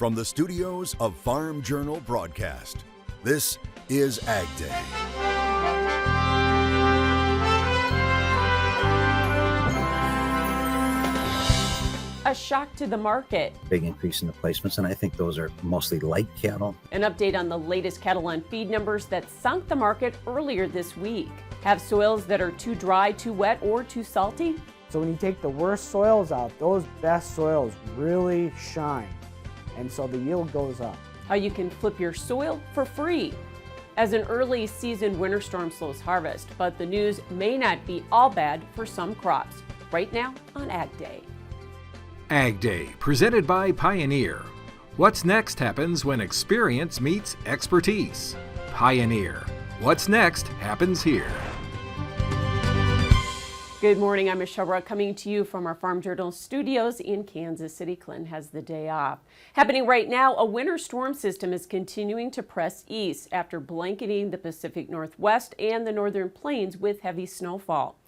From the studios of Farm Journal Broadcast, this is AgDay. A shock to the market. Big increase in the placements, and I think those are mostly light cattle. An update on the latest cattle on feed numbers that sunk the market earlier this week. Have soils that are too dry, too wet, or too salty? So when you take the worst soils out, those best soils really shine, and so the yield goes up. How you can flip your soil for free. As an early season winter storm slows harvest, but the news may not be all bad for some crops. Right now on AgDay. AgDay, presented by Pioneer. What's next happens when experience meets expertise. Pioneer. What's next happens here. Good morning, I'm Michelle Ruck coming to you from our Farm Journal studios in Kansas City. Clinton has the day off. Happening right now, a winter storm system is continuing to press east after blanketing the Pacific Northwest and the northern plains with heavy snowfall.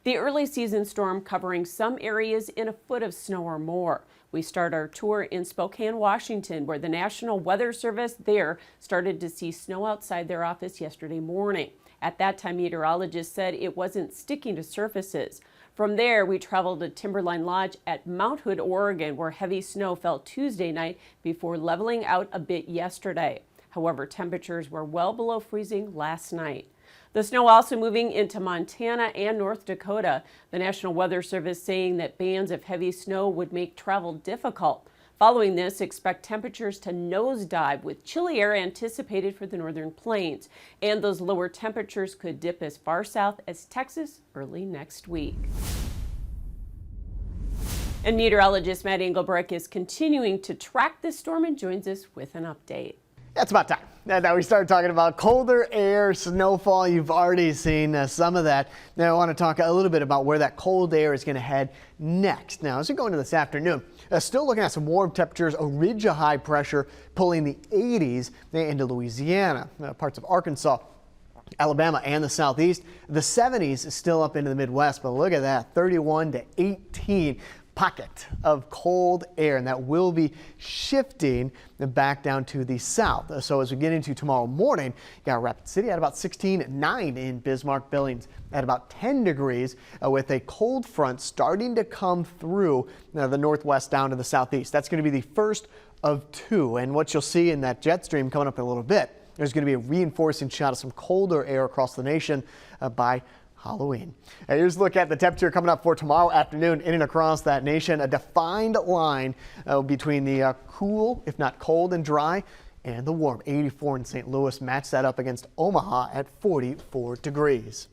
The early season storm covering some areas in a foot of snow or more. We start our tour in Spokane, Washington, where the National Weather Service there started to see snow outside their office yesterday morning. At that time, meteorologists said it wasn't sticking to surfaces. From there, we traveled to Timberline Lodge at Mount Hood, Oregon, where heavy snow fell Tuesday night before leveling out a bit yesterday. However, temperatures were well below freezing last night. The snow also moving into Montana and North Dakota. The National Weather Service saying that bands of heavy snow would make travel difficult. Following this, expect temperatures to nosedive with chilly air anticipated for the northern plains. And those lower temperatures could dip as far south as Texas early next week. And meteorologist Matt Engelbrecht is continuing to track this storm and joins us with an update. It's about time. Now we start talking about colder air, snowfall. You've already seen some of that. Now I want to talk a little bit about where that cold air is going to head next. Now as we go into this afternoon, still looking at some warm temperatures, a ridge of high pressure pulling the 80s into Louisiana, parts of Arkansas, Alabama, and the southeast. The 70s is still up into the Midwest, but look at that, 31 to 18. Pocket of cold air, and that will be shifting back down to the south. So as we get into tomorrow morning, you got Rapid City at about 16.9 in Bismarck, Billings at about 10 degrees with a cold front starting to come through the northwest down to the southeast. That's going to be the first of two, and what you'll see in that jet stream coming up in a little bit, there's going to be a reinforcing shot of some colder air across the nation by Halloween. Now here's a look at the temperature coming up for tomorrow afternoon in and across that nation. A defined line between the cool, if not cold and dry, and the warm. 84 in St. Louis. Match that up against Omaha at 44 degrees.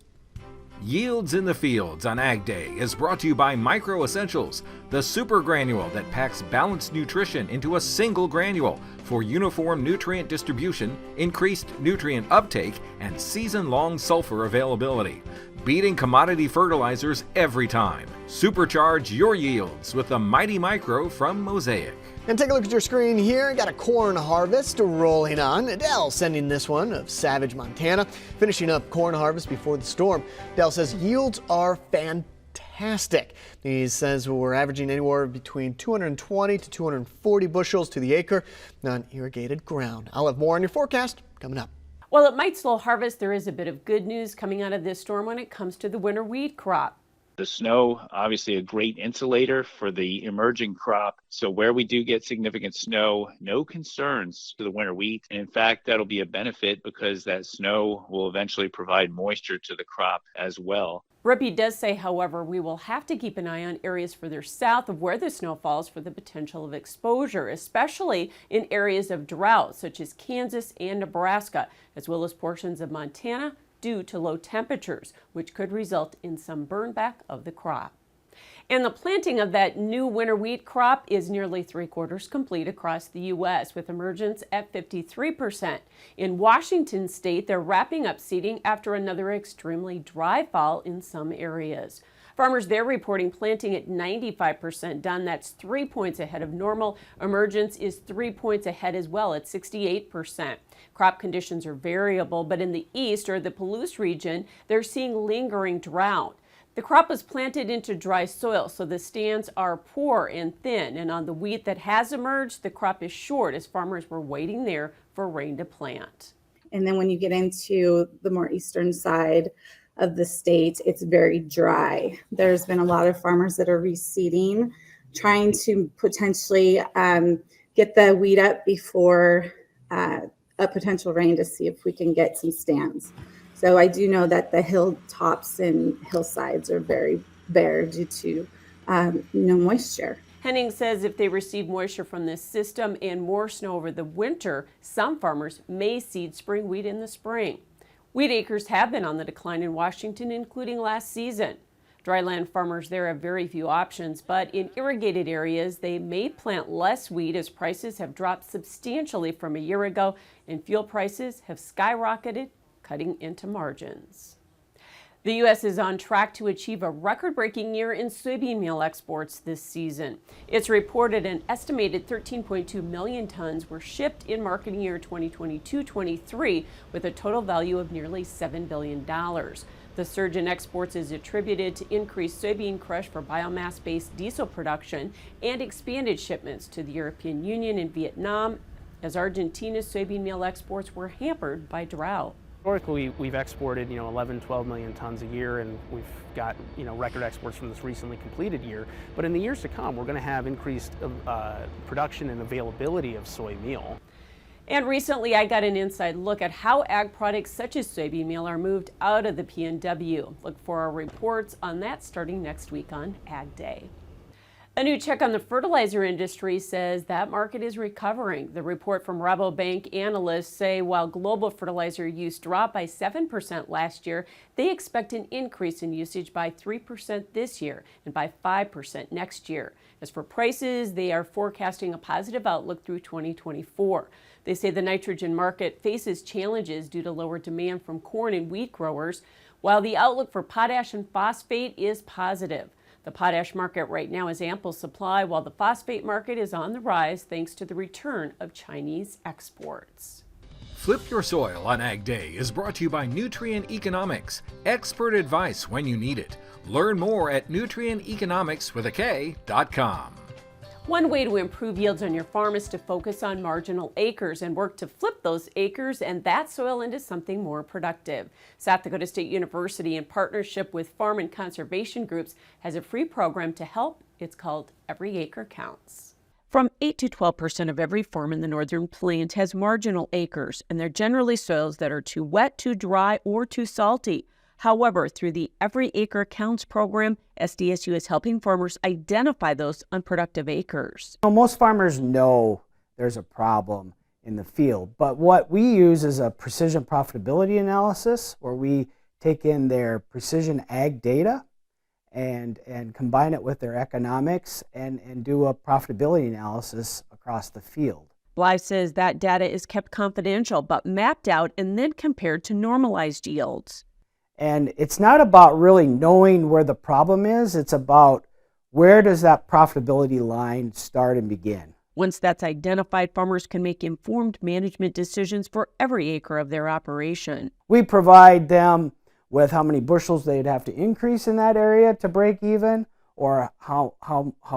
Yields in the Fields on AgDay is brought to you by Micro Essentials, the super granule that packs balanced nutrition into a single granule for uniform nutrient distribution, increased nutrient uptake, and season-long sulfur availability. Beating commodity fertilizers every time. Supercharge your yields with the Mighty Micro from Mosaic. And take a look at your screen here. Got a corn harvest rolling on. Dell sending this one of Savage, Montana, finishing up corn harvest before the storm. Dell says yields are fantastic. He says we're averaging anywhere between 220 to 240 bushels to the acre on irrigated ground. I'll have more on your forecast coming up. While it might slow harvest, there is a bit of good news coming out of this storm when it comes to the winter wheat crop. The snow, obviously a great insulator for the emerging crop. So where we do get significant snow, no concerns to the winter wheat. And in fact, that'll be a benefit because that snow will eventually provide moisture to the crop as well. Rippey does say, however, we will have to keep an eye on areas further south of where the snow falls for the potential of exposure, especially in areas of drought such as Kansas and Nebraska, as well as portions of Montana due to low temperatures, which could result in some burn back of the crop. And the planting of that new winter wheat crop is nearly 3/4 complete across the U.S., with emergence at 53%. In Washington state, they're wrapping up seeding after another extremely dry fall in some areas. Farmers there reporting planting at 95% done. That's 3 points ahead of normal. Emergence is 3 points ahead as well at 68%. Crop conditions are variable, but in the east or the Palouse region, they're seeing lingering drought. The crop was planted into dry soil, so the stands are poor and thin, and on the wheat that has emerged, the crop is short as farmers were waiting there for rain to plant. And then when you get into the more eastern side of the state, it's very dry. There's been a lot of farmers that are reseeding, trying to potentially get the wheat up before a potential rain to see if we can get some stands. So I do know that the hilltops and hillsides are very bare due to no moisture. Henning says if they receive moisture from this system and more snow over the winter, some farmers may seed spring wheat in the spring. Wheat acres have been on the decline in Washington, including last season. Dryland farmers there have very few options, but in irrigated areas, they may plant less wheat as prices have dropped substantially from a year ago and fuel prices have skyrocketed, cutting into margins. The U.S. is on track to achieve a record-breaking year in soybean meal exports this season. It's reported an estimated 13.2 million tons were shipped in marketing year 2022-23 with a total value of nearly $7 billion. The surge in exports is attributed to increased soybean crush for biomass-based diesel production and expanded shipments to the European Union and Vietnam, as Argentina's soybean meal exports were hampered by drought. Historically, we've exported, 11, 12 million tons a year, and we've got, record exports from this recently completed year. But in the years to come, we're going to have increased production and availability of soy meal. And recently, I got an inside look at how ag products such as soybean meal are moved out of the PNW. Look for our reports on that starting next week on Ag Day. A new check on the fertilizer industry says that market is recovering. The report from Rabobank analysts say while global fertilizer use dropped by 7% last year, they expect an increase in usage by 3% this year and by 5% next year. As for prices, they are forecasting a positive outlook through 2024. They say the nitrogen market faces challenges due to lower demand from corn and wheat growers, while the outlook for potash and phosphate is positive. The potash market right now is ample supply, while the phosphate market is on the rise thanks to the return of Chinese exports. Flip Your Soil on Ag Day is brought to you by Nutrient Economics, expert advice when you need it. Learn more at nutrieneconomics.com. One way to improve yields on your farm is to focus on marginal acres and work to flip those acres and that soil into something more productive. South Dakota State University, in partnership with farm and conservation groups, has a free program to help. It's called Every Acre Counts. From 8 to 12% of every farm in the Northern Plains has marginal acres, and they're generally soils that are too wet, too dry, or too salty. However, through the Every Acre Counts program, SDSU is helping farmers identify those unproductive acres. Most farmers know there's a problem in the field, but what we use is a precision profitability analysis where we take in their precision ag data and combine it with their economics and do a profitability analysis across the field. Bly says that data is kept confidential but mapped out and then compared to normalized yields. And it's not about really knowing where the problem is, it's about where does that profitability line start and begin. Once that's identified, farmers can make informed management decisions for every acre of their operation. We provide them with how many bushels they'd have to increase in that area to break even, or how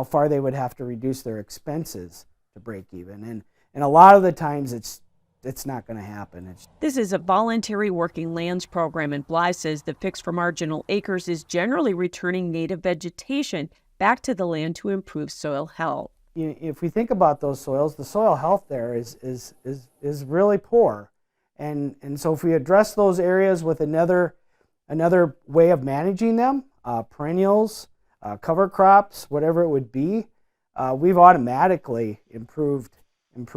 far they would have to reduce their expenses to break even. And a lot of the times it's not going to happen. This is a voluntary working lands program, and Bly says the fix for marginal acres is generally returning native vegetation back to the land to improve soil health. If we think about those soils, the soil health there is really poor, and so if we address those areas with another way of managing them, perennials, cover crops, whatever it would be, we've automatically improved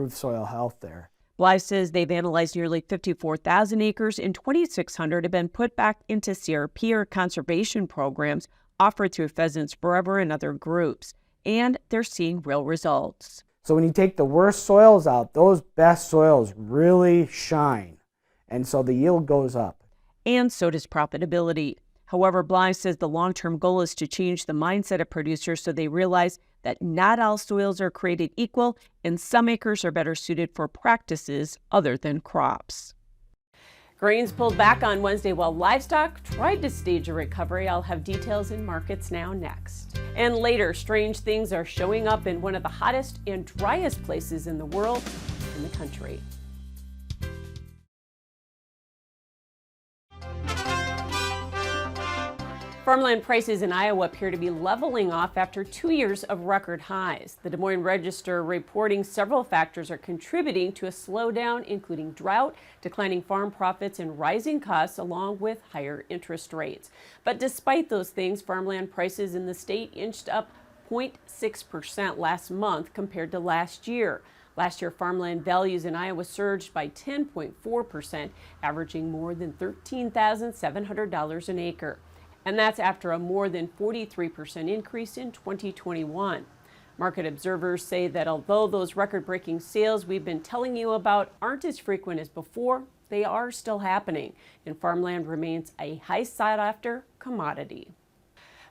soil health there. Bly says they've analyzed nearly 54,000 acres and 2,600 have been put back into CRP or conservation programs offered through Pheasants Forever and other groups, and they're seeing real results. So when you take the worst soils out, those best soils really shine, and so the yield goes up. And so does profitability. However, Bly says the long-term goal is to change the mindset of producers so they realize that not all soils are created equal and some acres are better suited for practices other than crops. Grains pulled back on Wednesday while livestock tried to stage a recovery. I'll have details in markets now next. And later, strange things are showing up in one of the hottest and driest places in the world, in the country. Farmland prices in Iowa appear to be leveling off after 2 years of record highs. The Des Moines Register reporting several factors are contributing to a slowdown, including drought, declining farm profits, and rising costs, along with higher interest rates. But despite those things, farmland prices in the state inched up 0.6% last month compared to last year. Last year, farmland values in Iowa surged by 10.4%, averaging more than $13,700 an acre. And that's after a more than 43% increase in 2021. Market observers say that although those record-breaking sales we've been telling you about aren't as frequent as before, they are still happening, and farmland remains a high sought-after commodity.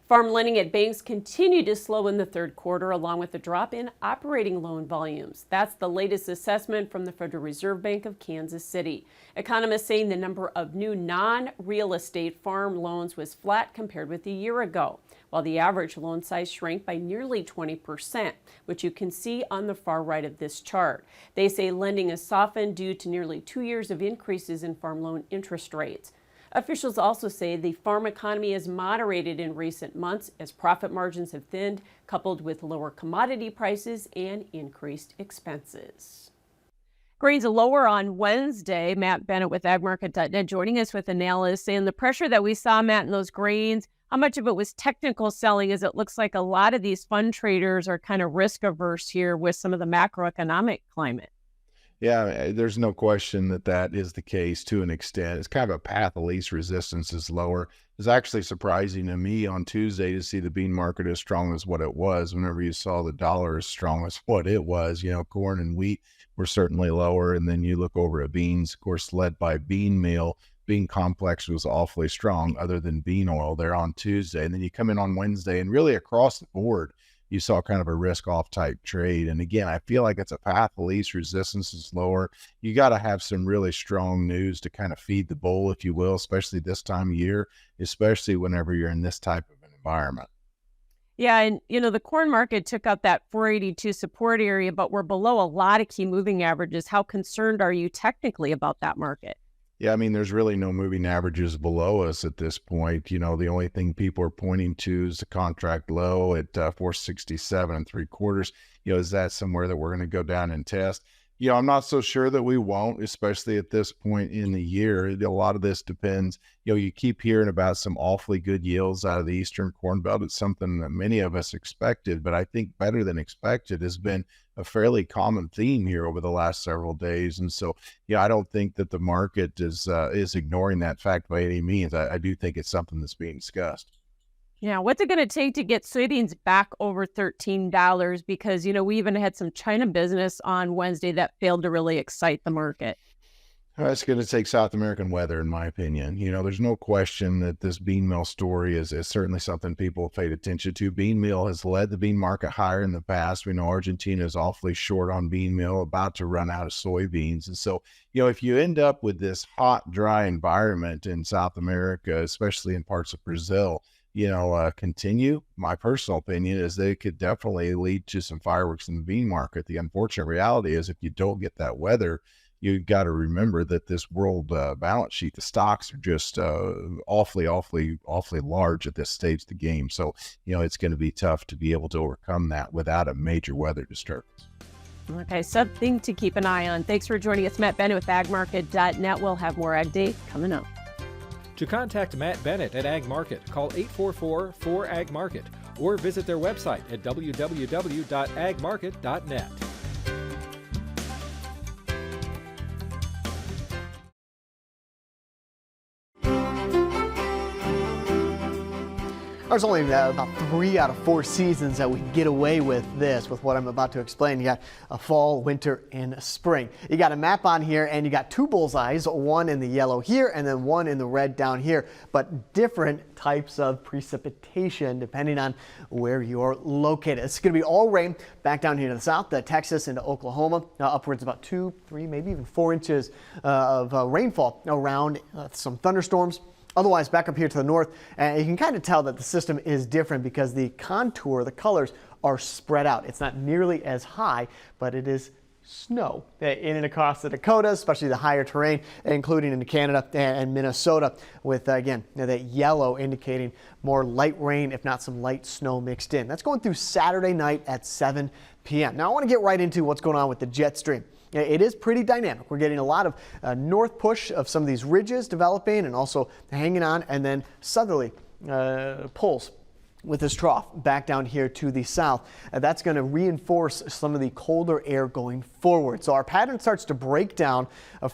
Farm lending at banks continued to slow in the third quarter, along with a drop in operating loan volumes. That's the latest assessment from the Federal Reserve Bank of Kansas City. Economists saying the number of new non-real estate farm loans was flat compared with a year ago, while the average loan size shrank by nearly 20%, which you can see on the far right of this chart. They say lending has softened due to nearly 2 years of increases in farm loan interest rates. Officials also say the farm economy has moderated in recent months as profit margins have thinned, coupled with lower commodity prices and increased expenses. Grains lower on Wednesday. Matt Bennett with AgMarket.net joining us with analysis saying the pressure that we saw, Matt, in those grains, how much of it was technical selling, as it looks like a lot of these fund traders are kind of risk averse here with some of the macroeconomic climate. Yeah, there's no question that that is the case to an extent. It's kind of a path of least resistance is lower. It's actually surprising to me on Tuesday to see the bean market as strong as what it was. Whenever you saw the dollar as strong as what it was, corn and wheat were certainly lower. And then you look over at beans, of course, led by bean meal. Bean complex was awfully strong other than bean oil there on Tuesday. And then you come in on Wednesday and really across the board, you saw kind of a risk-off type trade. And again, I feel like it's a path of least resistance is lower. You got to have some really strong news to kind of feed the bull, if you will, especially this time of year, especially whenever you're in this type of an environment. Yeah, and the corn market took out that 482 support area, but we're below a lot of key moving averages. How concerned are you technically about that market? Yeah, I mean, there's really no moving averages below us at this point. The only thing people are pointing to is the contract low at 467 3/4. Is that somewhere that we're going to go down and test? I'm not so sure that we won't, especially at this point in the year. A lot of this depends. You keep hearing about some awfully good yields out of the Eastern Corn Belt. It's something that many of us expected, but I think better than expected has been a fairly common theme here over the last several days. And so, I don't think that the market is ignoring that fact by any means. I do think it's something that's being discussed. Yeah, what's it going to take to get soybeans back over $13? Because, we even had some China business on Wednesday that failed to really excite the market. It's going to take South American weather, in my opinion. There's no question that this bean meal story is certainly something people have paid attention to. Bean meal has led the bean market higher in the past. We know Argentina is awfully short on bean meal, about to run out of soybeans. And so, if you end up with this hot, dry environment in South America, especially in parts of Brazil, continue, my personal opinion is they could definitely lead to some fireworks in the bean market. The unfortunate reality is if you don't get that weather, you got to remember that this world balance sheet, the stocks are just awfully large at this stage of the game. So, it's going to be tough to be able to overcome that without a major weather disturbance. Okay, something to keep an eye on. Thanks for joining us, Matt Bennett with AgMarket.net. We'll have more AgDay coming up. To contact Matt Bennett at Ag Market, call 844-4AG-MARKET or visit their website at www.agmarket.net. There's only about 3 out of 4 seasons that we can get away with this, with what I'm about to explain. You got a fall, winter, and a spring. You got a map on here, and you got 2 bullseyes, one in the yellow here, and then one in the red down here, but different types of precipitation depending on where you're located. It's going to be all rain back down here to the south, Texas into Oklahoma, upwards about 2, 3, maybe even 4 inches of rainfall around some thunderstorms. Otherwise, back up here to the north, you can kind of tell that the system is different because the contour, the colors are spread out. It's not nearly as high, but it is snow in and across the Dakotas, especially the higher terrain, including into Canada and Minnesota, with, again, that yellow indicating more light rain, if not some light snow mixed in. That's going through Saturday night at 7 p.m. Now, I want to get right into what's going on with the jet stream. It is pretty dynamic. We're getting a lot of north push of some of these ridges developing and also hanging on, and then southerly pulls with this trough back down here to the south. That's going to reinforce some of the colder air going forward. So our pattern starts to break down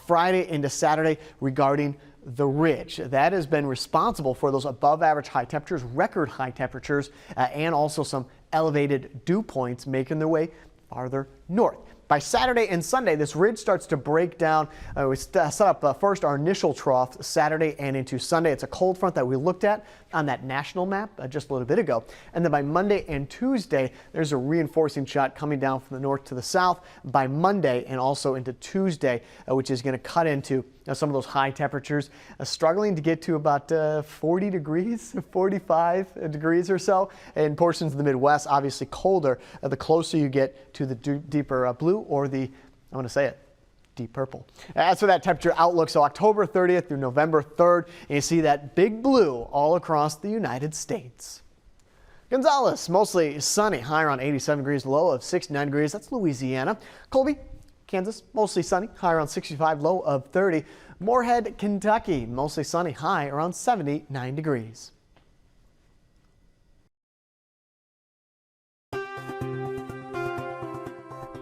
Friday into Saturday regarding the ridge. That has been responsible for those above average high temperatures, record high temperatures, and also some elevated dew points making their way farther north. By Saturday and Sunday, this ridge starts to break down. We set up first our initial trough Saturday and into Sunday. It's a cold front that we looked at on that national map just a little bit ago. And then by Monday and Tuesday, there's a reinforcing shot coming down from the north to the south by Monday and also into Tuesday, which is going to cut into some of those high temperatures, struggling to get to about 40 degrees, 45 degrees or so in portions of the Midwest. Obviously colder the closer you get to the deeper blue or the, I want to say it, deep purple. As for that temperature outlook, so October 30th through November 3rd, and you see that big blue all across the United States. Gonzales, mostly sunny, high around 87 degrees, low of 69 degrees. That's Louisiana. Colby, Kansas, mostly sunny, high around 65, low of 30. Moorhead, Kentucky, mostly sunny, high around 79 degrees.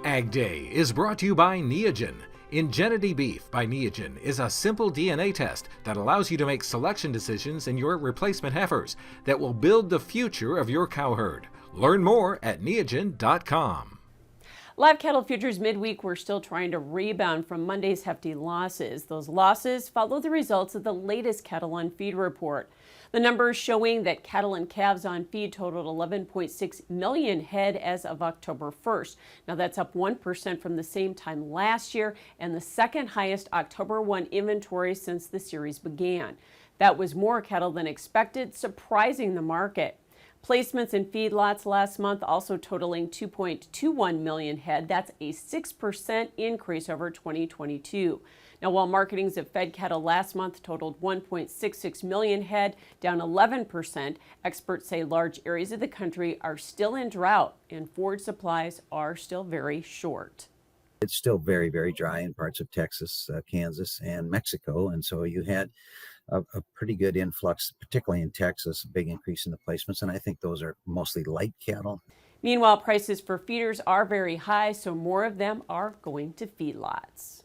AgDay is brought to you by Neogen. Ingenuity Beef by Neogen is a simple DNA test that allows you to make selection decisions in your replacement heifers that will build the future of your cow herd. Learn more at neogen.com. Live cattle futures midweek were still trying to rebound from Monday's hefty losses. Those losses follow the results of the latest cattle on feed report. The numbers showing that cattle and calves on feed totaled 11.6 million head as of October 1st. Now that's up 1% from the same time last year and the second highest October 1 inventory since the series began. That was more cattle than expected, surprising the market. Placements in feedlots last month also totaling 2.21 million head. That's a 6% increase over 2022. Now, while marketings of fed cattle last month totaled 1.66 million head, down 11%, experts say large areas of the country are still in drought and forage supplies are still very short. It's still very, very dry in parts of Texas, Kansas, and Mexico. And so you had a pretty good influx, particularly in Texas, a big increase in the placements. And I think those are mostly light cattle. Meanwhile, prices for feeders are very high, so more of them are going to feedlots.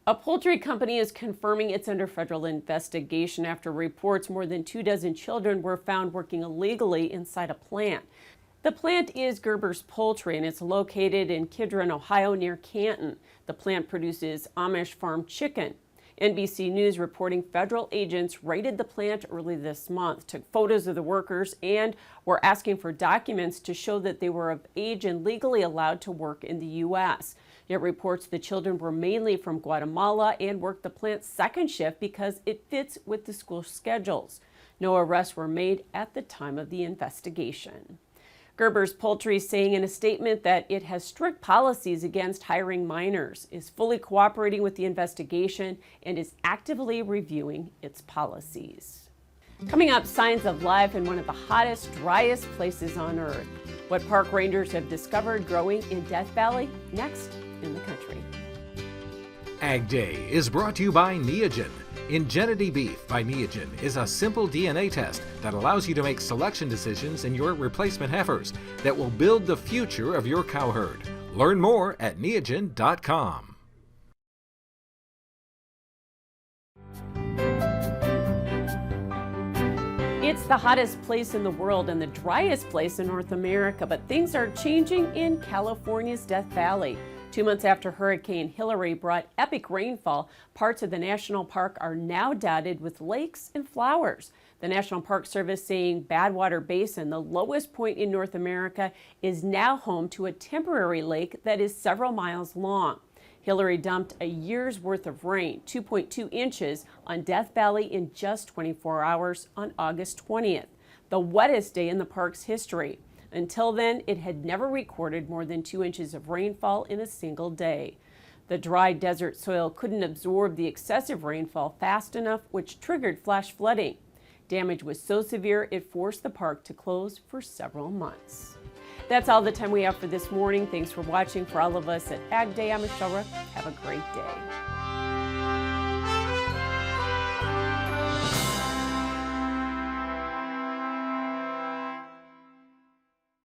A poultry company is confirming it's under federal investigation after reports more than 24 children were found working illegally inside a plant. The plant is Gerber's Poultry, and it's located in Kidron, Ohio, near Canton. The plant produces Amish farm chicken. NBC News reporting federal agents raided the plant early this month, took photos of the workers, and were asking for documents to show that they were of age and legally allowed to work in the U.S. It reports the children were mainly from Guatemala and worked the plant's second shift because it fits with the school schedules. No arrests were made at the time of the investigation. Gerber's Poultry saying in a statement that it has strict policies against hiring minors, is fully cooperating with the investigation, and is actively reviewing its policies. Coming up, signs of life in one of the hottest, driest places on Earth. What park rangers have discovered growing in Death Valley, next in the country. AgDay is brought to you by Neogen. Ingenuity Beef by Neogen is a simple DNA test that allows you to make selection decisions in your replacement heifers that will build the future of your cow herd. Learn more at neogen.com. It's the hottest place in the world and the driest place in North America, but things are changing in California's Death Valley. 2 months after Hurricane Hilary brought epic rainfall, parts of the national park are now dotted with lakes and flowers. The National Park Service saying Badwater Basin, the lowest point in North America, is now home to a temporary lake that is several miles long. Hilary dumped a year's worth of rain, 2.2 inches, on Death Valley in just 24 hours on August 20th, the wettest day in the park's history. Until then, it had never recorded more than 2 inches of rainfall in a single day. The dry desert soil couldn't absorb the excessive rainfall fast enough, which triggered flash flooding. Damage was so severe it forced the park to close for several months. That's all the time we have for this morning. Thanks for watching. For all of us at AgDay, I'm Michelle Rook. Have a great day.